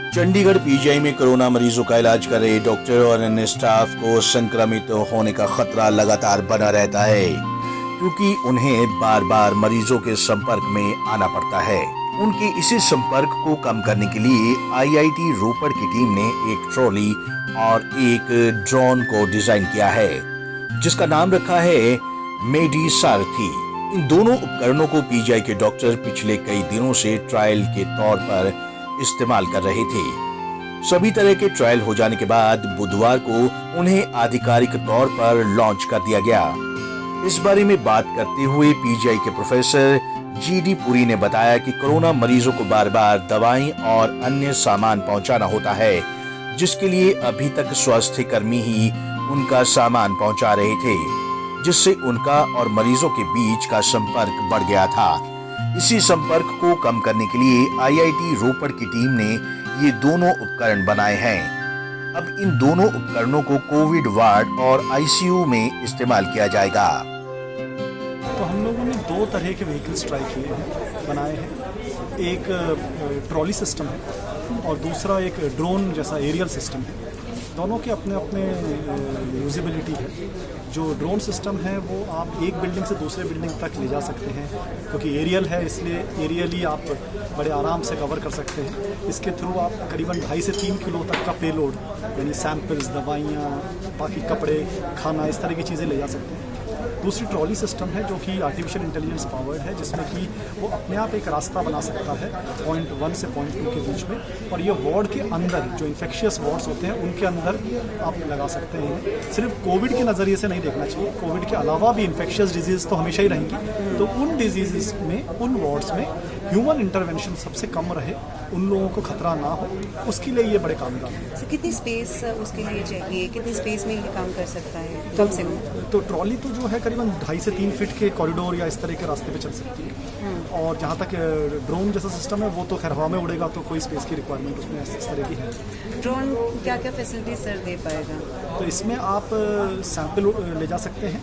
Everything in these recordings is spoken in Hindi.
चंडीगढ़ पीजीआई में कोरोना मरीजों का इलाज कर रहे डॉक्टर और अन्य स्टाफ को संक्रमित होने का खतरा लगातार बना रहता है, क्योंकि उन्हें बार बार मरीजों के संपर्क में आना पड़ता है। उनके इसी संपर्क को कम करने के लिए आईआईटी रोपड़ की टीम ने एक ट्रॉली और एक ड्रोन को डिजाइन किया है, जिसका नाम रखा है मेडी सारथी। इन दोनों उपकरणों को पीजीआई के डॉक्टर पिछले कई दिनों से ट्रायल के तौर पर इस्तेमाल कर रहे थे। सभी तरह के ट्रायल हो जाने के बाद बुधवार को उन्हें आधिकारिक तौर पर लॉन्च कर दिया गया। इस बारे में बात करते हुए पीजीआई के प्रोफेसर जीडी पुरी ने बताया कि कोरोना मरीजों को बार बार दवाई और अन्य सामान पहुंचाना होता है, जिसके लिए अभी तक स्वास्थ्य कर्मी ही उनका सामान पहुंचा रहे थे, जिससे उनका और मरीजों के बीच का संपर्क बढ़ गया था। इसी संपर्क को कम करने के लिए आईआईटी रोपड़ की टीम ने ये दोनों उपकरण बनाए हैं। अब इन दोनों उपकरणों को कोविड वार्ड और आईसीयू में इस्तेमाल किया जाएगा। तो हम लोगों ने दो तरह के व्हीकल्स ट्राई किए हैं, बनाए हैं। एक ट्रॉली सिस्टम है और दूसरा एक ड्रोन जैसा एरियल सिस्टम है। दोनों के अपने अपने यूजेबिलिटी है। जो ड्रोन सिस्टम है वो आप एक बिल्डिंग से दूसरे बिल्डिंग तक ले जा सकते हैं, क्योंकि एरियल है इसलिए एरियली आप बड़े आराम से कवर कर सकते हैं। इसके थ्रू आप करीबन 2.5 से 3 किलो तक का पेलोड, यानी सैंपल्स, दवाइयाँ, बाकी कपड़े, खाना, इस तरह की चीज़ें ले जा सकते हैं। दूसरी ट्रॉली सिस्टम है जो कि आर्टिफिशियल इंटेलिजेंस पावर्ड है, जिसमें कि वो अपने आप एक रास्ता बना सकता है पॉइंट 1 से पॉइंट 2 के बीच में, और ये वार्ड के अंदर जो इन्फेक्शियस वार्ड्स होते हैं उनके अंदर आप लगा सकते हैं। सिर्फ कोविड के नज़रिए से नहीं देखना चाहिए, कोविड के अलावा भी इन्फेक्शियस डिजीज़ तो हमेशा ही रहेंगी। तो उन डिजीज़ में, उन वार्ड्स में ह्यूमन इंटरवेंशन सबसे कम रहे, उन लोगों को खतरा ना हो, उसके लिए ये बड़े कामगार हैं। कितनी स्पेस उसके लिए चाहिए, कितनी स्पेस में ये काम कर सकता है कम से कम? तो ट्रॉली तो जो है करीबन 2.5 से 3 फीट के कॉरिडोर या इस तरह के रास्ते पे चल सकती है। और जहाँ तक ड्रोन जैसा सिस्टम है वो तो खैर हवा में उड़ेगा, तो कोई स्पेस की रिक्वायरमेंट उसमें इस तरह की है। ड्रोन क्या क्या फैसिलिटी सर दे पाएगा? तो इसमें आप सैंपल ले जा सकते हैं,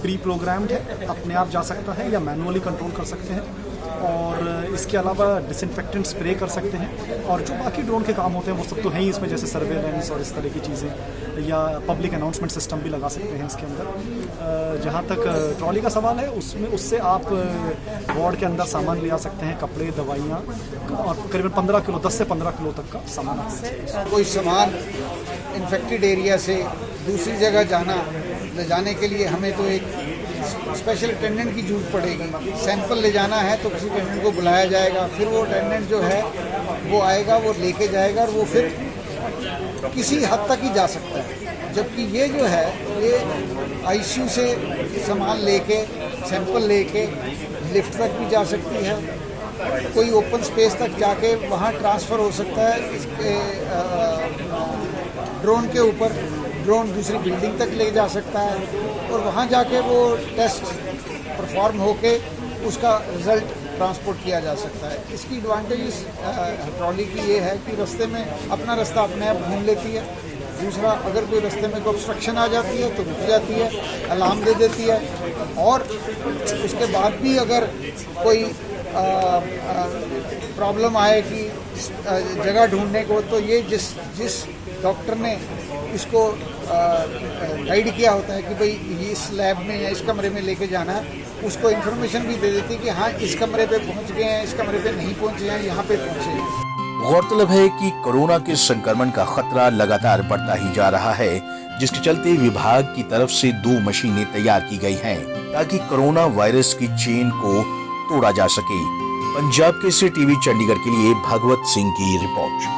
प्री प्रोग्राम्ड है, अपने आप जा सकता है या मैनुअली कंट्रोल कर सकते हैं, और इसके अलावा डिसइंफेक्टेंट स्प्रे कर सकते हैं। और जो बाकी ड्रोन के काम होते हैं वो सब तो है ही इसमें, जैसे सर्वेलेंस और इस तरह की चीज़ें, या पब्लिक अनाउंसमेंट सिस्टम भी लगा सकते हैं इसके अंदर। जहाँ तक ट्रॉली का सवाल है, उसमें उससे आप वार्ड के अंदर सामान ले आ सकते हैं, कपड़े, दवाइयाँ, और करीबन 15 किलो, 10 से 15 किलो तक का सामान। कोई सामान इन्फेक्टेड एरिया से दूसरी जगह ले जाने के लिए हमें तो एक स्पेशल अटेंडेंट की जरूरत पड़ेगी। सैंपल ले जाना है तो किसी अटेंडेंट को बुलाया जाएगा, फिर वो अटेंडेंट जो है वो आएगा, वो लेके जाएगा, और वो फिर किसी हद तक ही जा सकता है। जबकि ये जो है ये आईसीयू से सामान लेके, सैंपल लेके लिफ्ट तक भी जा सकती है, कोई ओपन स्पेस तक जाके वहाँ ट्रांसफ़र हो सकता है इसके ड्रोन के ऊपर। ड्रोन दूसरी बिल्डिंग तक ले जा सकता है और वहाँ जाके वो टेस्ट परफॉर्म होके उसका रिज़ल्ट ट्रांसपोर्ट किया जा सकता है। इसकी एडवांटेज इस ट्रॉली की ये है कि रास्ते में अपना रास्ता अपने आप ढूंढ लेती है। दूसरा, अगर कोई रास्ते में कोई ऑब्स्ट्रक्शन आ जाती है तो रुक जाती है, अलार्म दे देती है, और उसके बाद भी अगर कोई प्रॉब्लम आए कि जगह ढूंढने को, तो ये जिस डॉक्टर ने इसको गाइड किया होता है कि भाई इस लैब में या इस कमरे में लेके जाना है, उसको इन्फॉर्मेशन भी दे देती है कि हाँ इस कमरे पे पहुंच गए हैं, इस कमरे पे नहीं पहुंचे हैं, यहाँ पे पहुंचे हैं। गौरतलब है कि कोरोना के संक्रमण का खतरा लगातार बढ़ता ही जा रहा है, जिसके चलते विभाग की तरफ से 2 मशीनें तैयार की गई हैं, ताकि कोरोना वायरस की चेन को तोड़ा जा सके। पंजाब केसरी टीवी चंडीगढ़ के लिए भगवत सिंह की रिपोर्ट।